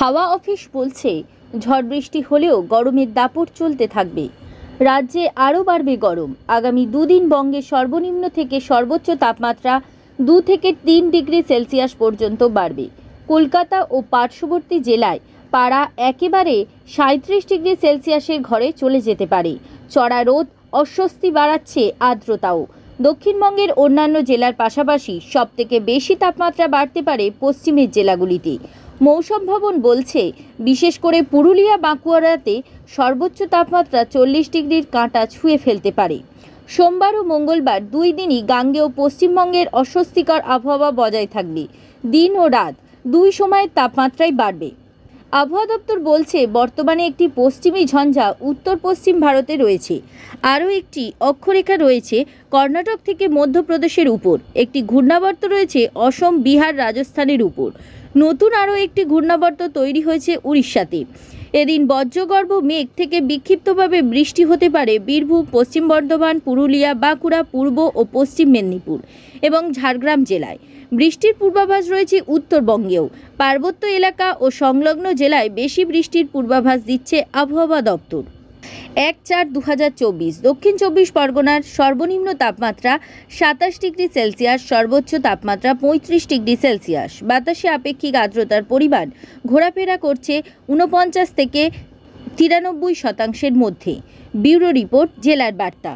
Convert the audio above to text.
হাওয়া অফিস বলছে ঝড় বৃষ্টি হলেও গরমের দাপট চলতে থাকবে। রাজ্যে আরও বাড়বে গরম। আগামী দুদিন বঙ্গে সর্বনিম্ন থেকে সর্বোচ্চ তাপমাত্রা 2 থেকে 3 ডিগ্রি সেলসিয়াস পর্যন্ত বাড়বে। কলকাতা ও পার্শ্ববর্তী জেলায় পারা একেবারে 37 ডিগ্রি সেলসিয়াসের ঘরে চলে যেতে পারে। চড়া রোদ অস্বস্তি বাড়াচ্ছে, আর্দ্রতাও। দক্ষিণবঙ্গের অন্যান্য জেলার পাশাপাশি সবথেকে বেশি তাপমাত্রা বাড়তে পারে পশ্চিমের জেলাগুলিতে। মৌসুম ভবন বলছে বিশেষ করে পুরুলিয়া বাঁকুড়াতে সর্বোচ্চ তাপমাত্রা 40 ডিগ্রির কাঁটা ছুঁয়ে ফেলতে পারে। সোমবার ও মঙ্গলবার দুই দিনই গাঙ্গেয় পশ্চিমবঙ্গের অস্বস্তিকর আবহাওয়া বজায় থাকবে। দিন ও রাত দুই সময়ের তাপমাত্রাই বাড়বে। আবহাওয়া দপ্তর বলছে বর্তমানে একটি পশ্চিমী ঝঞ্ঝা উত্তর পশ্চিম ভারতে রয়েছে। আরও একটি অক্ষরেখা রয়েছে কর্ণাটক থেকে মধ্যপ্রদেশের উপর। একটি ঘূর্ণাবর্ত রয়েছে অসম, বিহার, রাজস্থানের উপর। নতুন আরও একটি ঘূর্ণাবর্ত তৈরি হয়েছে উড়িষ্যাতে। এদিন বজ্রগর্ভ মেঘ থেকে বিক্ষিপ্তভাবে বৃষ্টি হতে পারে বীরভূম, পশ্চিম বর্ধমান, পুরুলিয়া, বাঁকুড়া, পূর্ব ও পশ্চিম মেদিনীপুর এবং ঝাড়গ্রাম জেলায়। বৃষ্টির পূর্বাভাস রয়েছে উত্তরবঙ্গেও। পার্বত্য এলাকা ও সংলগ্ন জেলায় বেশি বৃষ্টির পূর্বাভাস দিচ্ছে আবহাওয়া দপ্তর। 1/4/2024 দক্ষিণ 24 পরগনার সর্বনিম্ন তাপমাত্রা 27 ডিগ্রি সেলসিয়াস, সর্বোচ্চ তাপমাত্রা 35 ডিগ্রি সেলসিয়াস। বাতাসে আপেক্ষিক আর্দ্রতার পরিমাণ ঘোরাফেরা করছে 49 থেকে 93% মধ্যে। ব্যুরো রিপোর্ট, জেলার বার্তা।